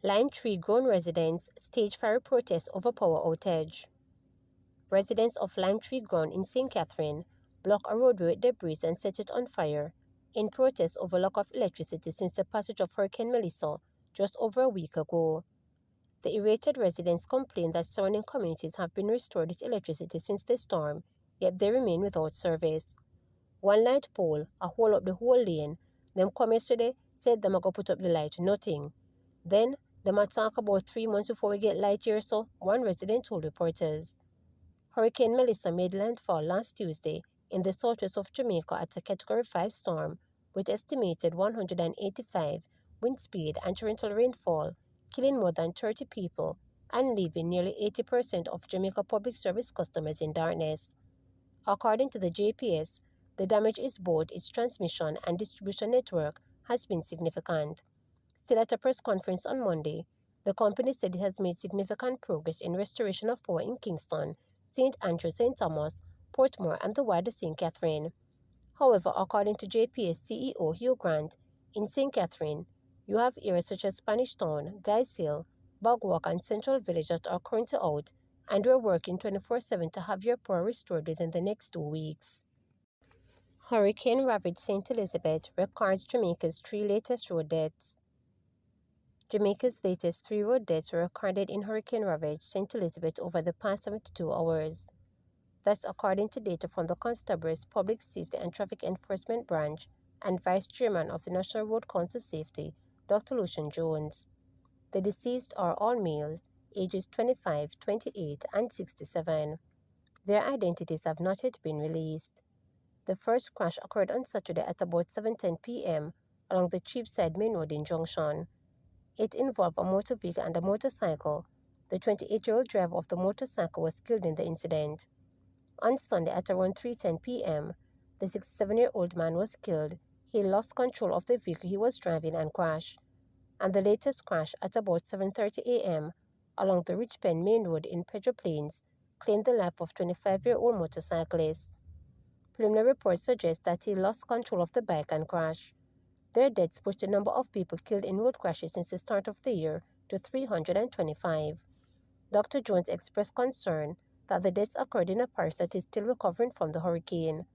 Lime tree grown residents stage fire protest over power outage. Residents of Lime Tree Ground in St. Catherine block a roadway with debris and set it on fire in protest over lack of electricity since the passage of Hurricane Melissa just over a week ago. The irritated residents complain that surrounding communities have been restored with electricity since the storm, yet they remain without service. One light pole, a hole up the whole lane. Them come yesterday, said them a go put up the light, nothing. Then, them a talk about 3 months before we get light here, so one resident told reporters. Hurricane Melissa made landfall last Tuesday in the southwest of Jamaica at a Category 5 storm with estimated 185 wind speed and torrential rainfall, killing more than 30 people and leaving nearly 80% of Jamaica public service customers in darkness. According to the JPS, the damage is both its transmission and distribution network has been significant. Still at a press conference on Monday, the company said it has made significant progress in restoration of power in Kingston, St. Andrew, St. Thomas, Portmore, and the wider St. Catherine. However, according to JPS CEO Hugh Grant, in St. Catherine, you have areas such as Spanish Town, Guys Hill, Bogwalk, and Central Village that are currently out, and we're working 24/7 to have your power restored within the next 2 weeks. Hurricane ravaged St. Elizabeth records Jamaica's 3 latest road deaths. Jamaica's latest 3 road deaths were recorded in hurricane-ravaged St. Elizabeth over the past 72 hours. That's according to data from the Constabulary's Public Safety and Traffic Enforcement Branch and Vice Chairman of the National Road Council Safety, Dr. Lucian Jones. The deceased are all males, ages 25, 28, and 67. Their identities have not yet been released. The first crash occurred on Saturday at about 7:10 p.m. along the Cheapside Main Road in Junction. It involved a motor vehicle and a motorcycle. The 28-year-old driver of the motorcycle was killed in the incident. On Sunday at around 3:10 p.m., the 67-year-old man was killed. He lost control of the vehicle he was driving and crashed. And the latest crash at about 7:30 a.m. along the Richpen Main Road in Pedro Plains claimed the life of 25-year-old motorcyclist. Preliminary reports suggest that he lost control of the bike and crashed. Their deaths pushed the number of people killed in road crashes since the start of the year to 325. Dr. Jones expressed concern that the deaths occurred in a parish that is still recovering from the hurricane.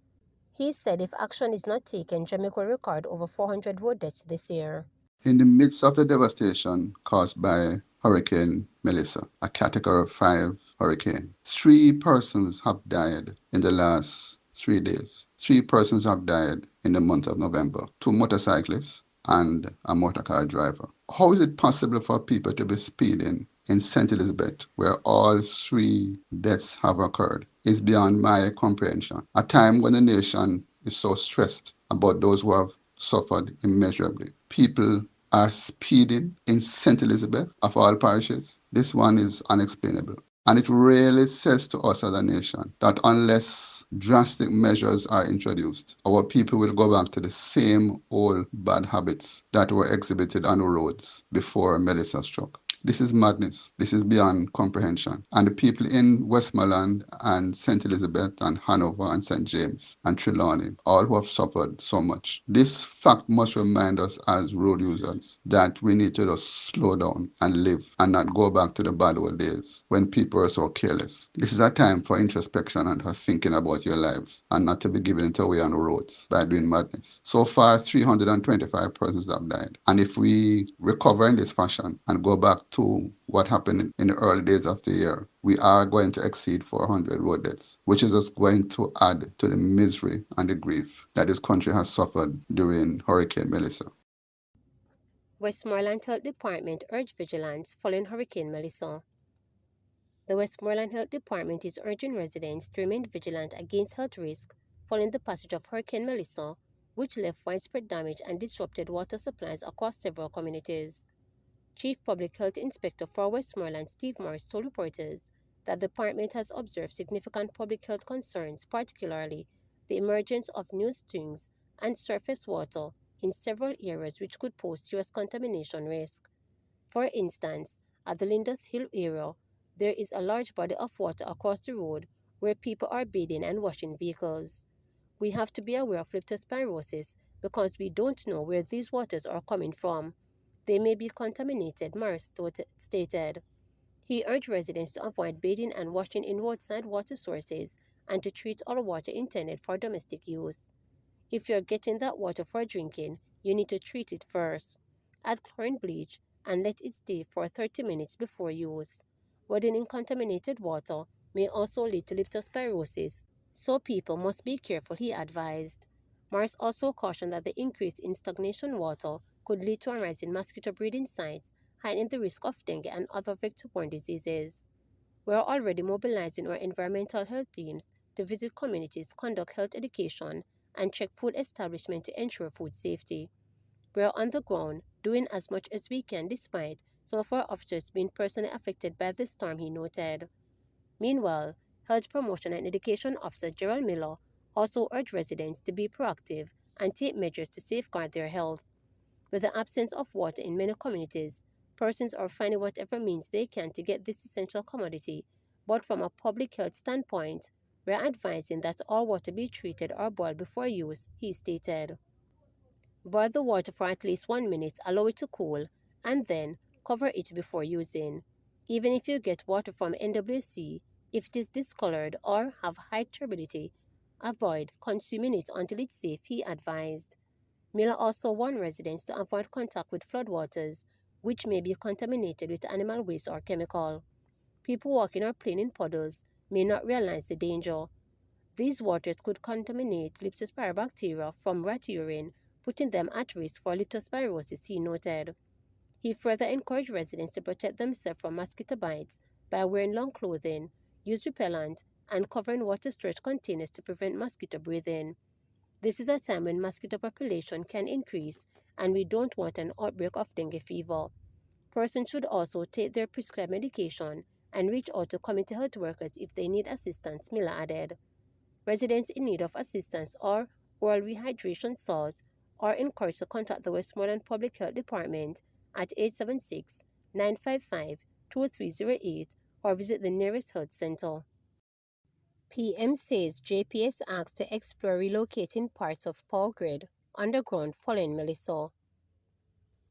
He said if action is not taken, Jamaica will record over 400 road deaths this year. In the midst of the devastation caused by Hurricane Melissa, a Category 5 hurricane, 3 persons have died in the last 3 days. 3 persons have died in the month of November, 2 motorcyclists and a motorcar driver. How is it possible for people to be speeding in St. Elizabeth, where all 3 deaths have occurred, is beyond my comprehension. A time when the nation is so stressed about those who have suffered immeasurably. People are speeding in St. Elizabeth, of all parishes. This one is unexplainable. And it really says to us as a nation that unless drastic measures are introduced, our people will go back to the same old bad habits that were exhibited on the roads before Melissa struck. This is madness. This is beyond comprehension. And the people in Westmoreland and St. Elizabeth and Hanover and St. James and Trelawney, all who have suffered so much. This fact must remind us as road users that we need to just slow down and live and not go back to the bad old days when people are so careless. This is a time for introspection and for thinking about your lives and not to be giving it away on the roads by doing madness. So far, 325 persons have died. And if we recover in this fashion and go back to what happened in the early days of the year, we are going to exceed 400 road deaths, which is just going to add to the misery and the grief that this country has suffered during Hurricane Melissa. Westmoreland Health Department urged vigilance following Hurricane Melissa. The Westmoreland Health Department is urging residents to remain vigilant against health risk following the passage of Hurricane Melissa, which left widespread damage and disrupted water supplies across several communities. Chief Public Health Inspector for Westmoreland, Steve Morris, told reporters that the department has observed significant public health concerns, particularly the emergence of new streams and surface water in several areas which could pose serious contamination risk. For instance, at the Lindus Hill area, there is a large body of water across the road where people are bathing and washing vehicles. We have to be aware of leptospirosis because we don't know where these waters are coming from. They may be contaminated, stated. He urged residents to avoid bathing and washing in roadside water sources and to treat all water intended for domestic use. If you're getting that water for drinking, you need to treat it first. Add chlorine bleach and let it stay for 30 minutes before use. Wading in contaminated water may also lead to leptospirosis, so people must be careful, he advised. Mars also cautioned that the increase in stagnation water could lead to a rise in mosquito breeding sites, heightening the risk of dengue and other vector-borne diseases. We are already mobilizing our environmental health teams to visit communities, conduct health education, and check food establishments to ensure food safety. We are on the ground, doing as much as we can despite some of our officers being personally affected by the storm, he noted. Meanwhile, Health Promotion and Education Officer Gerald Miller also urged residents to be proactive and take measures to safeguard their health. With the absence of water in many communities, persons are finding whatever means they can to get this essential commodity. But from a public health standpoint, we are advising that all water be treated or boiled before use, he stated. Boil the water for at least 1 minute, allow it to cool, and then cover it before using. Even if you get water from NWC, if it is discolored or have high turbidity, avoid consuming it until it's safe, he advised. Miller also warned residents to avoid contact with floodwaters, which may be contaminated with animal waste or chemical. People walking or playing in puddles may not realize the danger. These waters could contaminate leptospirobacteria from rat urine, putting them at risk for leptospirosis, he noted. He further encouraged residents to protect themselves from mosquito bites by wearing long clothing, use repellent, and covering water storage containers to prevent mosquito breathing. This is a time when mosquito population can increase, and we don't want an outbreak of dengue fever. Persons should also take their prescribed medication and reach out to community health workers if they need assistance, Miller added. Residents in need of assistance or oral rehydration salts are encouraged to contact the Westmoreland Public Health Department at 876-955-2308 or visit the nearest health center. PM says JPS acts to explore relocating parts of power grid underground following Melissa.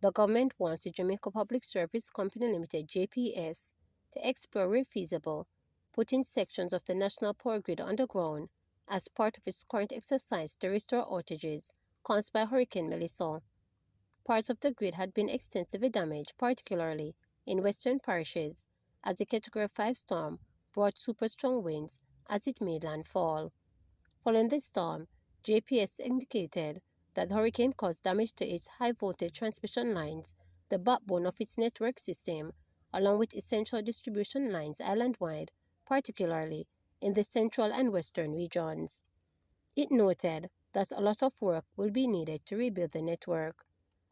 The government wants the Jamaica Public Service Company Limited (JPS) to explore where feasible, putting sections of the national power grid underground as part of its current exercise to restore outages caused by Hurricane Melissa. Parts of the grid had been extensively damaged, particularly in western parishes, as the Category 5 storm brought super strong winds as it made landfall. Following the storm, JPS indicated that the hurricane caused damage to its high-voltage transmission lines, the backbone of its network system, along with essential distribution lines island-wide, particularly in the central and western regions. It noted that a lot of work will be needed to rebuild the network.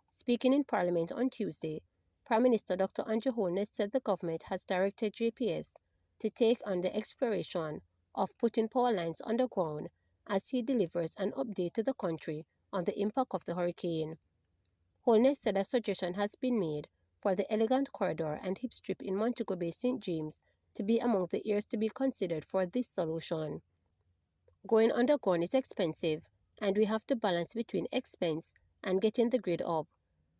Speaking in Parliament on Tuesday, Prime Minister Dr. Andrew Holness said the government has directed JPS to take on the exploration of putting power lines underground as he delivers an update to the country on the impact of the hurricane. Holness said a suggestion has been made for the Elegant Corridor and Hip Strip in Montego Bay, St. James to be among the areas to be considered for this solution. Going underground is expensive, and we have to balance between expense and getting the grid up.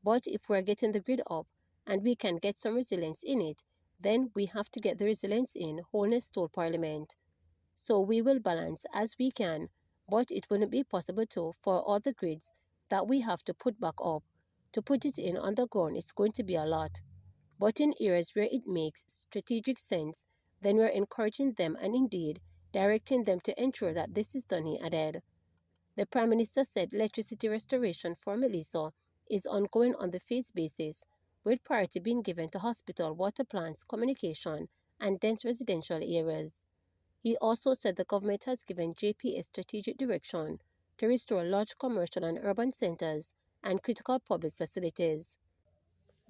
But if we're getting the grid up and we can get some resilience in it, then we have to get the resilience in, Holness told Parliament. So we will balance as we can, but it wouldn't be possible to for all the grids that we have to put back up. To put it in on the ground, it's going to be a lot. But in areas where it makes strategic sense, then we're encouraging them and indeed directing them to ensure that this is done, he added. The Prime Minister said electricity restoration for Melissa is ongoing on the phase basis, with priority being given to hospital, water plants, communication, and dense residential areas. He also said the government has given JPS strategic direction to restore large commercial and urban centers and critical public facilities.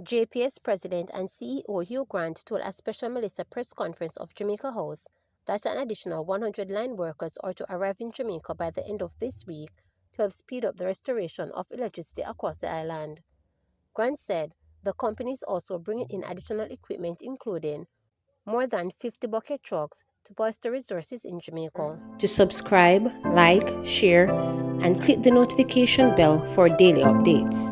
JPS President and CEO Hugh Grant told a special Melissa press conference of Jamaica House that an additional 100 line workers are to arrive in Jamaica by the end of this week to help speed up the restoration of electricity across the island. Grant said the company is also bringing in additional equipment including more than 50 bucket trucks to bolster resources in Jamaica. To subscribe, like, share, and click the notification bell for daily updates.